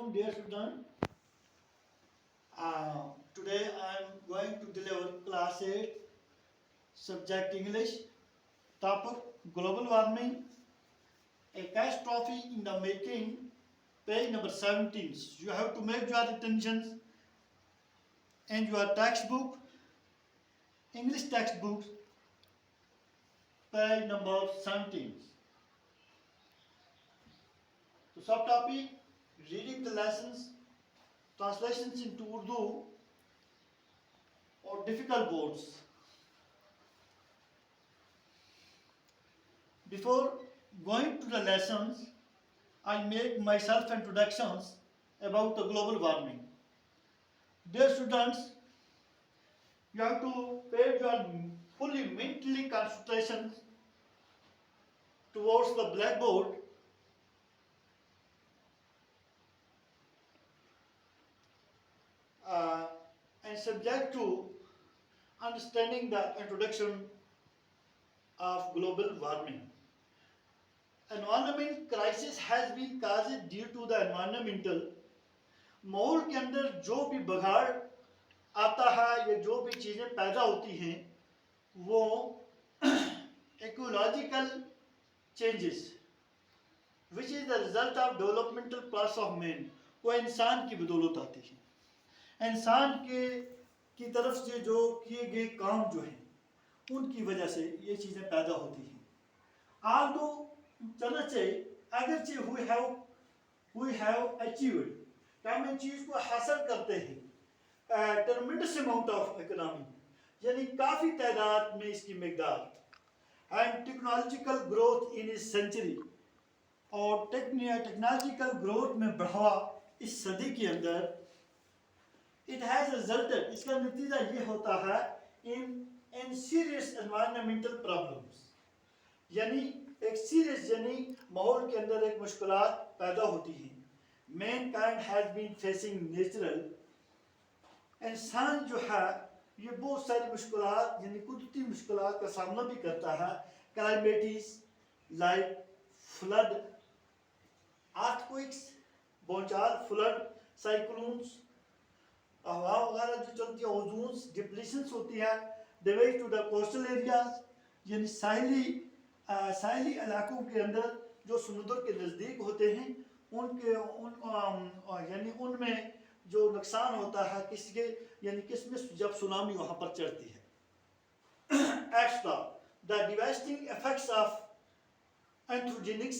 afternoon, dear student. Today I am going to deliver class 8 subject English, topic global warming, a catastrophe in the making, page number 17. You have to make your attention and your textbook, English textbook, page number 17. So subtopic, reading the lessons, translations into Urdu or difficult words. Before going to the lessons, I make myself introductions about the global warming. Dear students, you have to pay your fully mentally concentration towards the blackboard and subject to understanding the introduction of global warming. Environmental crisis has been caused due to the environmental माहौल के अंदर जो भी बगाड़ आता है या जो भी चीज़ें पैदा होती हैं वो ecological changes which is the result of developmental process of man वो इंसान की बदौलत आती है। इंसान के की तरफ से जो किए गए काम जो हैं उनकी वजह से ये चीज़ें पैदा होती हैं। Although चनाचे अगरचे we have achieved कि हम इन चीज़ को हासिल करते हैं tremendous amount of economy यानी काफ़ी तादाद में इसकी मकदार and technological growth in this century और टेक्नोलॉजिकल ग्रोथ में बढ़ावा इस सदी के अंदर it has resulted इसका नतीजा ये होता है in serious environmental problems यानी एक सीरियस यानी माहौल के अंदर एक मुश्किलात पैदा होती हैं। Mankind has been facing natural इंसान जो है ये बहुत सारी मुश्किलात यानी कुदरती मुश्किलात का सामना भी करता है। Calamities like flood, earthquakes, भूचाल, flood, cyclones, हवा वगैरह जो चलती है, ओजोन्स डिप्लीशंस होती है, damage to the coastal areas यानी साहिली इलाकों के अंदर जो समुद्र के नज़दीक होते हैं यानी उनमें जो नुकसान होता है किसके यानी किसमें जब सुनामी वहाँ पर चढ़ती है। Extra, the devastating effects of anthropogenic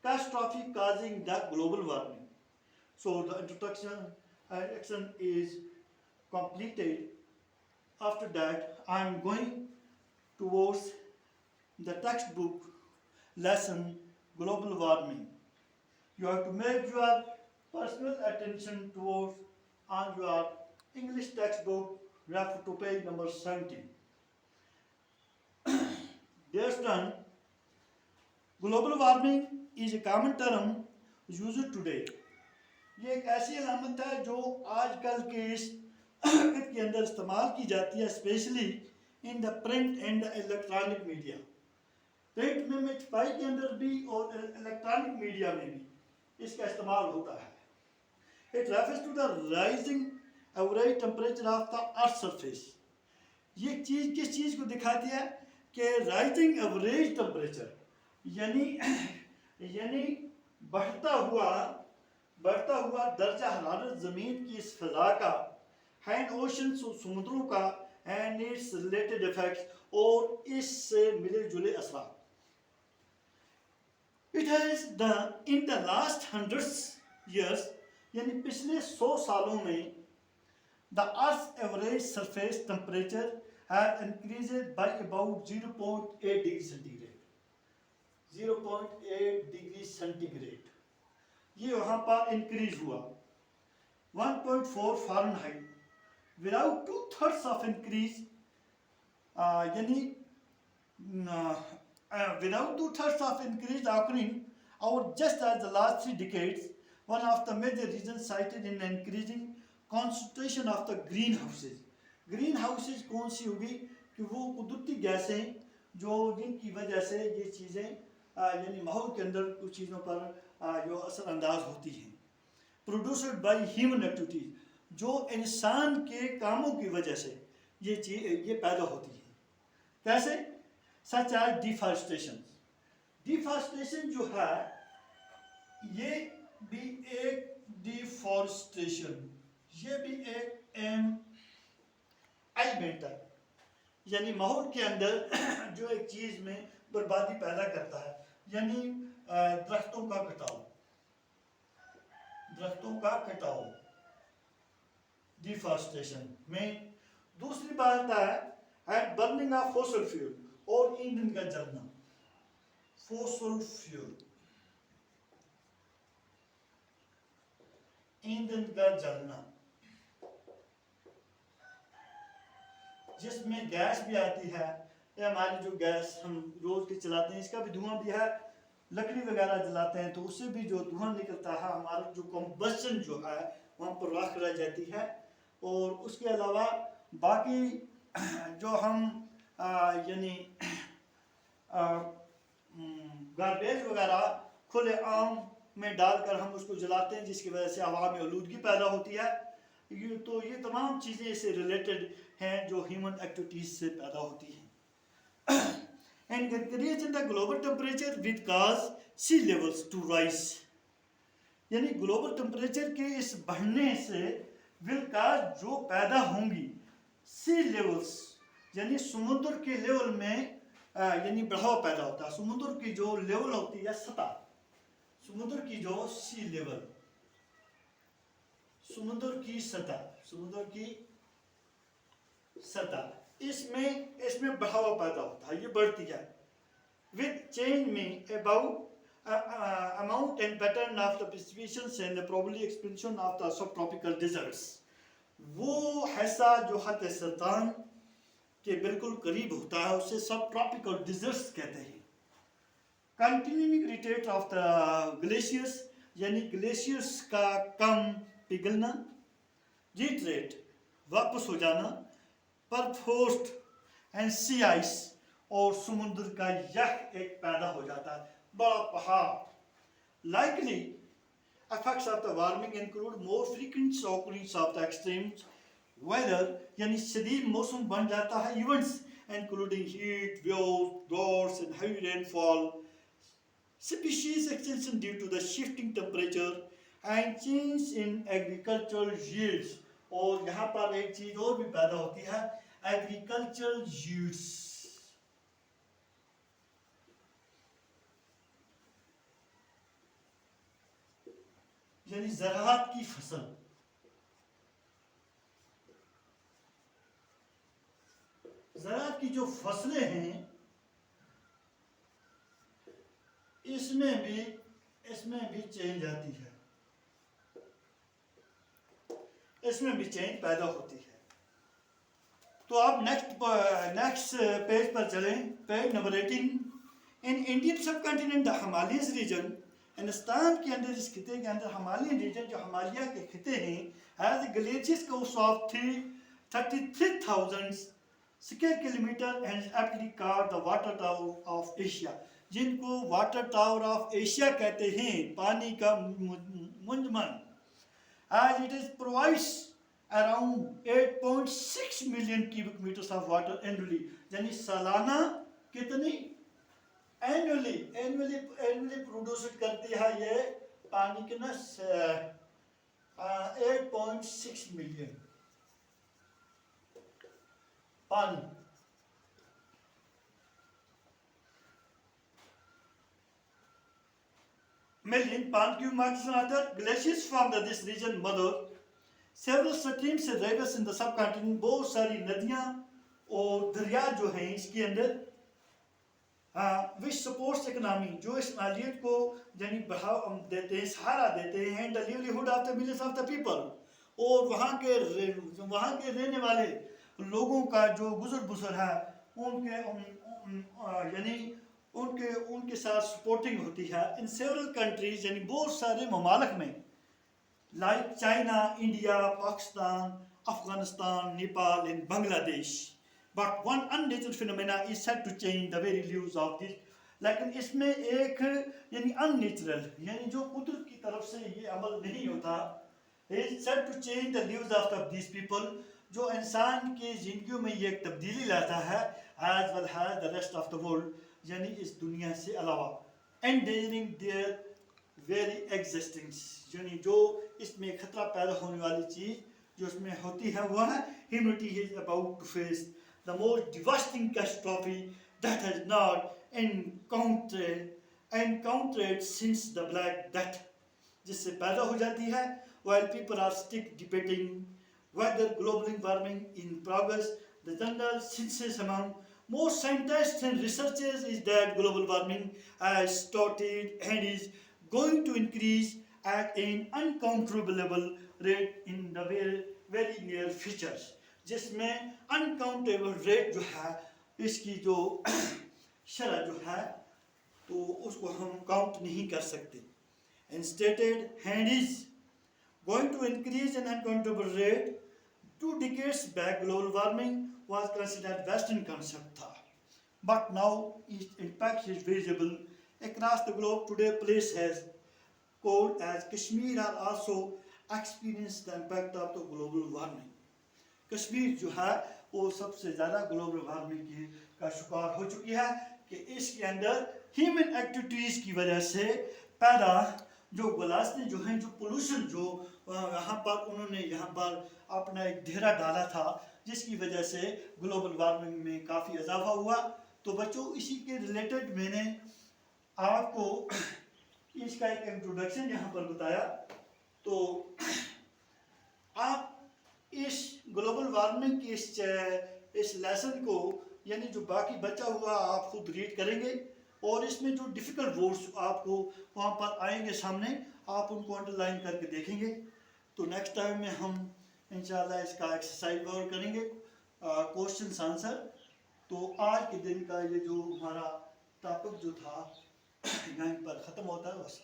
catastrophe causing the global warming. So the introduction is completed. After that, I am going towards the textbook lesson global warming. You have to make your personal attention towards on your English textbook refer to page number 17. Dear student, global warming is a common term used today. ये एक ऐसी अलामत है जो आजकल के इस वक्त के अंदर इस्तेमाल की जाती है specially in the print and electronic media. Print में छपाई के अंदर भी और इलेक्ट्रॉनिक मीडिया में भी इसका इस्तेमाल होता है। It refers to the rising average temperature of the earth surface. ये चीज़ किस चीज़ को दिखाती है कि rising average temperature यानी बढ़ता हुआ दर्जा हरारत ज़मीन की इस फ़ज़ा का हैंड ओशन समुद्रों का एंड इट्स रिलेटेड इफेक्ट्स और इससे मिले जुले असरात। It has in the last hundreds years यानी पिछले 100 सालों में the Earth's average surface temperature has increased by about 0.8 degree centigrade. 0.8 degree centigrade ये वहाँ पर इंक्रीज हुआ 1.4 Fahrenheit without 2/3 of increase यानी without 2/3 of increase occurring over just as the last 3 decades. One of the major reasons cited in increasing concentration of the greenhouses. Greenhouses कौन सी होगी कि वो कुदरती गैसें जो जिनकी वजह से ये चीज़ें यानी माहौल के अंदर कुछ चीज़ों पर जो असरअंदाज होती हैं। प्रोड्यूस्ड बाय ह्यूमन एक्टिविटीज, जो इंसान के कामों की वजह से ये चीज ये पैदा होती है। कैसे? Such as deforestation. डिफॉरेस्टेशन जो है ये भी एक डिफॉरेस्टेशन, ये भी एक एलिमेंट है, यानी माहौल के अंदर जो एक चीज में बर्बादी पैदा करता है, यानी दरख्तों का कटाव, दरख्तों का कटाव डिफॉरेस्टेशन में। दूसरी बात है बर्निंग ऑफ फॉसिल फ्यूल, और ईंधन का जलना, फॉसिल फ्यूल, ईंधन का जलना, जिसमें गैस भी आती है, या हमारी जो गैस हम रोज की चलाते हैं इसका भी धुआं भी है, लकड़ी वगैरह जलाते हैं तो उससे भी जो धुआं निकलता है, हमारा जो कंबस्शन जो है वहाँ पर राख रह जाती है। और उसके अलावा बाकी जो हम यानी गार्बेज वगैरह खुले आम में डालकर हम उसको जलाते हैं, जिसकी वजह से हवा में आलूदगी पैदा होती है। तो ये तमाम चीज़ें इससे रिलेटेड हैं जो ह्यूमन एक्टिविटीज से पैदा होती हैं। And increase in the global temperature with cause sea levels to rise, यानी ग्लोबल टेम्परेचर के इस बढ़ने से विल काज जो पैदा होंगी सी लेवल्स, यानी समुद्र के लेवल में यानी बढ़ाव पैदा होता है। समुद्र की जो लेवल होती है सतह, समुद्र की जो सी लेवल, समुद्र की सतह, समुद्र की सतह, इसमें बढ़ावा पैदा होता है, ये बढ़ती है। विद चेंज में about amount and pattern of the precipitations and the probably expansion of the subtropical deserts, वो हिस्सा जो खत सरतान के बिल्कुल करीब होता है उसे सब ट्रॉपिकल डिजर्ट्स कहते हैं। Continuing retreat of the glaciers, यानी ग्लेशियर्स का कम पिघलना, रिट्रीट वापस हो जाना, परफोस्ट एंड सी आइस, और समुद्र का यख एक पैदा हो जाता है, बड़ा पहाड़। Likely effects of the warming include more frequent occurrence of the extreme weather, यानी शदीद मौसम बन जाता है, events including heat waves, droughts and heavy rainfall, species extinction due to the shifting temperature and change in agricultural yields। और यहाँ पर एक चीज और भी पैदा होती है, agricultural yields, यानी ज़राअत की फसल, ज़राअत की जो फसलें हैं इसमें भी चेंज आती है, इसमें भी चेंज पैदा होती है। तो आप नेक्स्ट पेज पर चलें, page number 18। In Indian subcontinent the Himalayan region, Hindustan के अंदर इस खिते के अंदर हिमालयन रीजन जो हिमालय के खिते हैं, has glaciers course of 33,000 square kilometre and aptly called the water tower of Asia, जिनको वाटर टावर ऑफ एशिया कहते हैं, पानी का मुंजमन। as it is provides around 8.6 million cubic meters of water annually, यानी सालाना कितनी एनुअली प्रोड्यूस करती है ये पानी के ना 8.6 मिलियन पानी। Million pan cube marks another glaciers from this region mother several streams and rivers in the subcontinent, बहुत सारी नदियां और दरिया जो हैं इसके अंदर, which supports economy, जो इस मालियत को यानी बढ़ावा देते हैं, सहारा देते हैं, and the livelihood of the millions of the people, और वहाँ के रहने वाले लोगों का जो गुजर बसर है उनके यानी उनके साथ सपोर्टिंग होती है। इन सेवरल कंट्रीज, यानी बहुत सारे ममालिक में, like China, India, Pakistan, Afghanistan, Nepal and Bangladesh. But one unnatural phenomena is said to change the very lives of these लेकिन इसमें एक यानी अननेचुरल यानी जो कुदरत की तरफ से ये अमल नहीं होता। He said to change the lives of these people, जो इंसान की जिंदगियों में ये एक तब्दीली लाता है as well as the rest of the world, यानी इस दुनिया से अलावा, endangering their very existence, यानी जो इसमें खतरा पैदा होने वाली चीज जो इसमें होती है वह humanity is about to face the most devastating catastrophe that has not encountered since the Black Death, जिससे पैदा हो जाती है while people are still debating whether global warming in progress. The general consensus among most scientists and researchers is that global warming has started and is going to increase at an uncontrollable rate in the very near future. जिसमें uncountable rate जो है इसकी जो शरह जो है तो उसको हम काउंट नहीं कर सकते. And stated hand is going to increase an uncountable rate. 2 decades back, global warming was considered Western concept था, but now its impact is visible across the globe. Today, places cold as Kashmir are also experiencing the impact of the global warming. Kashmir जो है वो सबसे ज़्यादा global warming का शिकार हो चुकी है कि इसके अंदर ह्यूमन एक्टिविटीज़ की वजह से पैदा जो गलासने जो हैं जो पोल्यूशन जो यहाँ पर उन्होंने यहाँ पर अपना एक घेरा डाला था जिसकी वजह से ग्लोबल वार्मिंग में काफ़ी इजाफा हुआ. तो बच्चों इसी के रिलेटेड मैंने आपको इसका एक इंट्रोडक्शन यहाँ पर बताया. तो आप इस ग्लोबल वार्मिंग की इस लेसन को यानी जो बाकी बचा हुआ आप खुद रीड करेंगे और इसमें जो डिफ़िकल्ट वर्ड्स आपको वहाँ पर आएंगे सामने आप उनको अंडरलाइन करके देखेंगे. तो नेक्स्ट टाइम में हम इंशाल्लाह इसका एक्सरसाइज और करेंगे क्वेश्चन आंसर. तो आज के दिन का ये जो हमारा टॉपिक जो था यहीं पर ख़त्म होता है. बस.